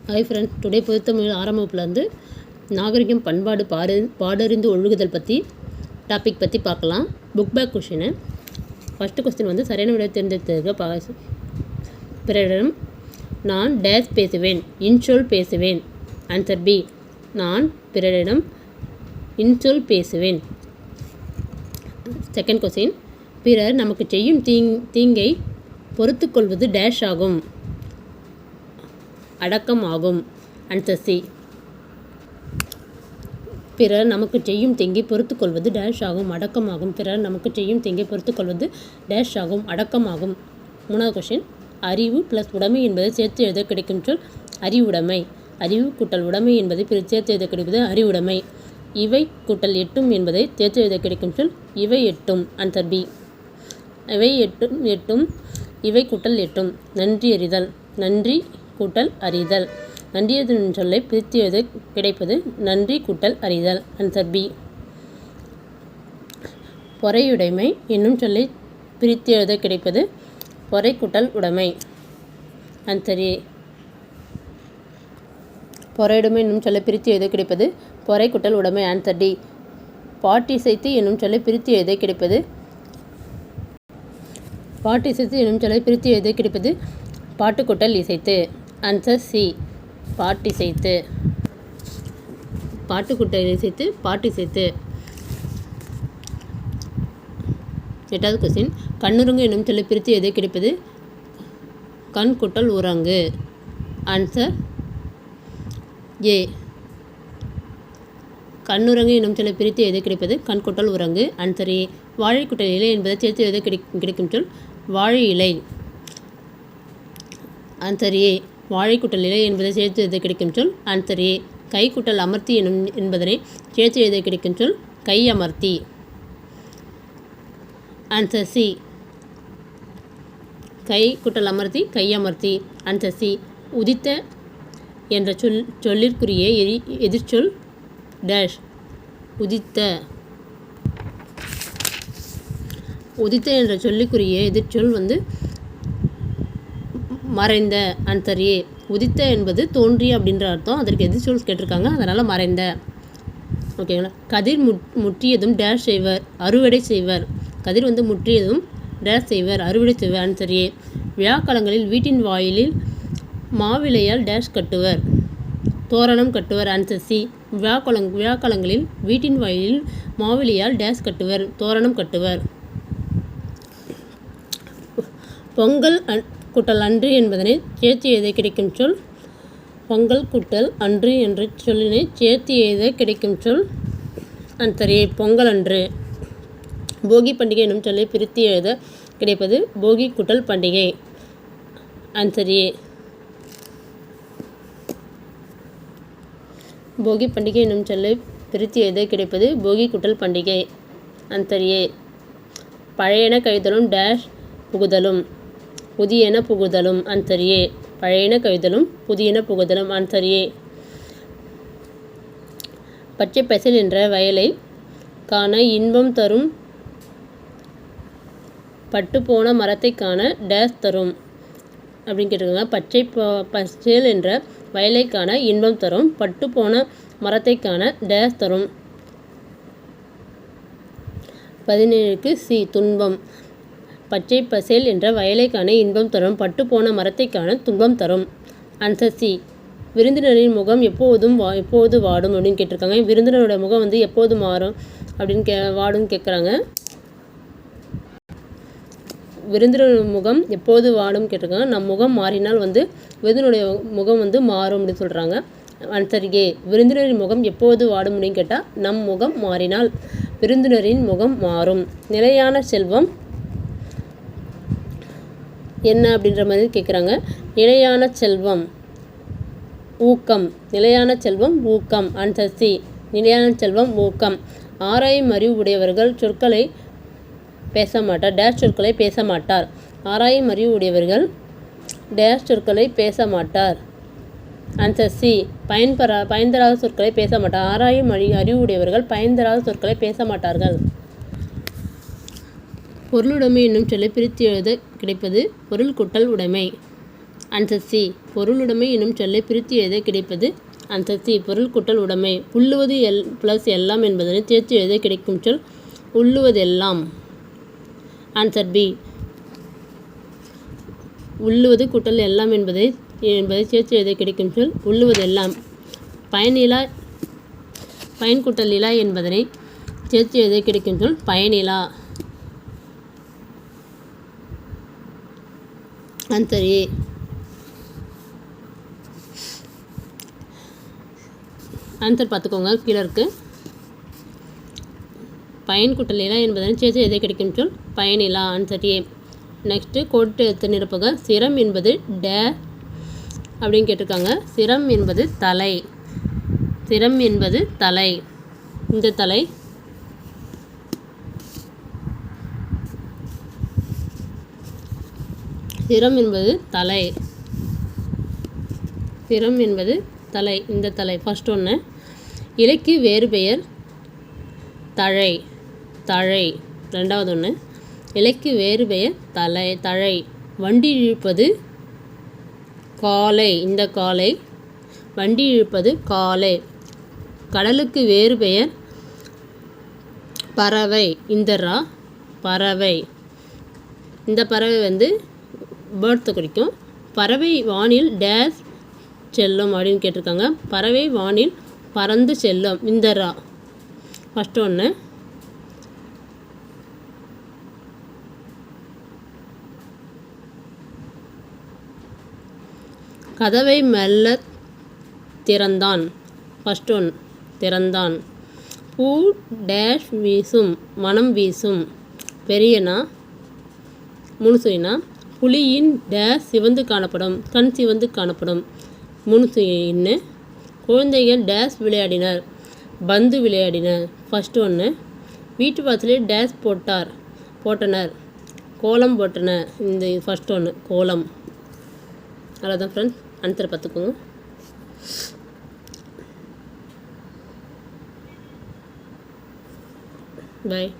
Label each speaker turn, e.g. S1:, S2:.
S1: Hi friends, today பொதுத்தமிழ் ஆரம்பப்புலேருந்து நாகரிகம் பண்பாடு பாடறிந்து ஒழுகுதல் டாபிக் பற்றி பார்க்கலாம். Book back question. First question வந்து சரியான விடை தேர்ந்தெடுத்ததுக்கு பிறரிடம் நான் டேஸ் பேசுவேன், இன்சொல் பேசுவேன். ஆன்சர் பி, நான் பிறரிடம் இன்சொல் பேசுவேன். செகண்ட் கொஸ்டின், பிறர் நமக்கு செய்யும் தீங்கை பொறுத்து கொள்வது டேஷ் ஆகும், அடக்கம் ஆகும். ஆன்சர் சி, பிறர் நமக்கு செய்யும் தீங்கை பொறுத்து கொள்வது டேஷ் ஆகும், அடக்கம் ஆகும். பிறர் நமக்கு செய்யும் தீங்கை பொறுத்து கொள்வது டேஷ் ஆகும், அடக்கம் ஆகும். மூணாவது கொஸ்டின், அறிவு ப்ளஸ் உடைமை என்பதை சேர்த்து எழுத கிடைக்கும் சொல் அறிவுடைமை. அறிவு கூட்டல் உடைமை என்பதை சேர்த்து எழுத கிடைப்பது அறிவுடைமை. இவை கூட்டல் எட்டும் என்பதை சேர்த்து எழுத கிடைக்கும் சொல் இவை எட்டும். ஆன்சர் பி, இவை எட்டும் இவை கூட்டல் எட்டும். நன்றி அறிதல். நன்றி கூட்டல் அறிதல். நன்றி எனும் சொல்லை பிரித்து எழுத கிடைப்பது நன்றி கூட்டல் அறிதல். Answer B. பொறையுடைமை என்னும் சொல்லை பிரித்து எழுத கிடைப்பது பொறை கூட்டல் உடைமை. Answer A. பொறையுடைமை என்னும் சொல்லை பிரித்து எழுத கிடைப்பது பொறை கூட்டல் உடைமை. Answer D. பாட்டிசைத்து என்னும் சொல்லை பிரித்து எழுத கிடைப்பது பாட்டு கூட்டல் இசைத்து. ஆன்சர் சி, பாட்டிசைத்து. பாட்டு கூட்டல் இசைத்து, பாட்டிசைத்து. எட்டாவது கொஸ்டின், கண்ணுறங்கு என்னும் சொல்லை பிரித்து எழுத கிடைப்பது கண் கூட்டல் உறங்கு. ஆன்சர் ஏ, கண்ணுறங்கு என்னும் சொல்லை பிரித்து எழுத கிடைப்பது கண் கூட்டல் உறங்கு. Answer A. வாழை கூட்டல் இலை என்பதை சேர்த்து எழுத கிடைக்கும் சொல் வாழை இலை. ஆன்சர் ஏ, வாழை கூட்டல் இலை என்பதை சேர்த்து எழுத கிடைக்கும் சொல் ஆன்சர் ஏ. கை கூட்டல் அமர்த்தி என்பதனை சேர்த்து எழுத கிடைக்கும் சொல் கை அமர்த்தி. ஆன்சர் சி, கை கூட்டல் அமர்த்தி கை அமர்த்தி. Answer C. உதித்த என்ற சொல்லிற்குரிய எதிர்ச்சொல் டேஷ். உதித்த. உதித்த என்ற சொல்லுக்குரிய எதிர்ச்சொல் வந்து மறைந்த. Answer A. உதித்த என்பது தோன்றிய அப்படின்ற அர்த்தம், அதற்கு எதிர்ச்சொல் கேட்டிருக்காங்க, அதனால் மறைந்த. ஓகேங்களா. கதிர் முற்றியதும் டேஷ் செய்வர், அறுவடை செய்வர். கதிர் வந்து முற்றியதும் டேஷ் செய்வர், அறுவடை செய்வர். Answer A. விழாக்காலங்களில் வீட்டின் வாயிலில் மாவிலையால் டேஷ் கட்டுவர், தோரணம் கட்டுவர். Answer C. விழாக்காலங்களில் வீட்டின் வாயிலில் மாவிலையால் டேஷ் கட்டுவர், தோரணம் கட்டுவர். பொங்கல் கூட்டல் அன்று என்பதனை சேர்த்து எழுத கிடைக்கும் சொல் பொங்கல் கூட்டல் அன்று என்ற சொல்லினை சேர்த்து எழுத கிடைக்கும் சொல் ஆன்சர் ஏ, பொங்கல் அன்று. போகி பண்டிகை என்னும் சொல்லை பிரித்து எழுத கிடைப்பது போகி கூட்டல் பண்டிகை. Answer A. போகி பண்டிகை என்னும் சொல்லை பிரித்து எழுத கிடைப்பது போகி கூட்டல் பண்டிகை. Answer A. பழையன கழிதலும் டேஷ் புகுதலும், புதியன புகுதலும். Answer A. பழையன கழிதலும் புதியன புகுதலும். Answer A. பச்சை பசேல் என்ற வயலை காண இன்பம் தரும், பட்டுப்போன மரத்தை காண டேஷ் தரும் அப்படின்னு கேட்டிருக்காங்க. பச்சை பசேல் என்ற வயலை காண இன்பம் தரும், பட்டுப்போன மரத்தை காண டேஷ் தரும். 17க்கு சி, துன்பம். பச்சை பசேல் என்ற வயலை காண இன்பம் தரும், பட்டு போன மரத்தை காண துன்பம் தரும். Answer C. விருந்தினரின் முகம் எப்போது வாடும் அப்படின்னு கேட்டிருக்காங்க. விருந்தினரோட முகம் வந்து எப்போது மாறும் அப்படின்னு வாடும்னு கேட்குறாங்க. விருந்தினர் முகம் எப்போது வாடும் கேட்டிருக்காங்க. நம் முகம் மாறினால் வந்து விருந்தினுடைய முகம் வந்து மாறும் அப்படின்னு சொல்கிறாங்க. Answer A. விருந்தினரின் முகம் எப்போது வாடும் அப்படின்னு கேட்டால் நம் முகம் மாறினால் விருந்தினரின் முகம் மாறும். நிலையான செல்வம் என்ன அப்படின்ற மாதிரி கேட்குறாங்க. நிலையான செல்வம் ஊக்கம். நிலையான செல்வம் ஊக்கம். ஆன்சர் சி, நிலையான செல்வம் ஊக்கம். ஆராயும் அறிவு உடையவர்கள் சொற்களை பேச மாட்டார், டேஷ் சொற்களை பேச மாட்டார். ஆராயும் அறிவு உடையவர்கள் டேஷ் சொற்களை பேச மாட்டார். ஆன்சர் சி, பயன்தராத சொற்களை பேச மாட்டார். ஆராயும் அறிவு உடையவர்கள் பயன்தராத சொற்களை பேச மாட்டார்கள். பொருளுடைமை என்னும் சொல்லை பிரித்து எழுத கிடைப்பது பொருள் கூட்டல் உடைமை. Answer C. பொருளுடைமை எனும் சொல்லை பிரித்து எழுத கிடைப்பது. Answer C. பொருள் கூட்டல் உடைமை. உள்ளுவது ப்ளஸ் எல்லாம் என்பதனை சேர்த்து எழுத கிடைக்கும் சொல் உள்ளுவதெல்லாம். Answer B. உள்ளுவது கூட்டல் எல்லாம் என்பதை சேர்த்து எழுத கிடைக்கும் சொல் உள்ளுவதெல்லாம். பயனிலா பயன் கூட்டல் இலா என்பதனை சேர்த்து எழுத கிடைக்கும் சொல் பயனிலா. Answer A. ஆன்சர் பார்த்துக்கோங்க, கீழே இருக்கு. பயன் கூட்டல் இலா என்பதனை சேர்த்து எழுத கிடைக்கும் சொல் பயனிலா. Answer A. நெக்ஸ்ட்டு கோட்டு எழுத்து நிரப்புக. சிரம் என்பது டே அப்படின்னு கேட்டிருக்காங்க. சிரம் என்பது தலை. சிரம் என்பது தலை. இந்த தலை. சிரம் என்பது தலை. சிரம் என்பது தலை. இந்த தலை. ஃபர்ஸ்ட் ஒன்று. இலைக்கு வேறு பெயர் தழை. தழை. ரெண்டாவது ஒன்று. இலைக்கு வேறு பெயர் தழை. வண்டி இழுப்பது காலை. இந்த காலை. வண்டி இழுப்பது காலை. கடலுக்கு வேறு பெயர் பறவை. இந்த ரா பறவை. இந்த பறவை வந்து பேர்ட்ஸை குறிக்கும். பறவை வானில் டேஸ் செல்லும் அப்படின்னு கேட்டிருக்காங்க. பறவை வானில் பறந்து செல்லும். இந்த ரா. ஃபஸ்ட்டு ஒன்று. கதவை மெல்ல திறந்தான். First one. திறந்தான். பூ டேஷ் வீசும். மனம் வீசும். பெரியனா முனுசுயினா. புலியின் டேஷ் சிவந்து காணப்படும். கண் சிவந்து காணப்படும். முனுசுயின்னு. குழந்தைகள் டேஷ் விளையாடினர். பந்து விளையாடினர். ஃபஸ்ட்டு ஒன்று. வீட்டு வாசலில் டேஷ் போட்டனர். கோலம் போட்டனர். இந்த ஃபஸ்ட் ஒன்று கோலம். அவ்வளோதான் ஃப்ரெண்ட்ஸ். ஆன்சரை பார்த்துக்கோங்க. பாய்.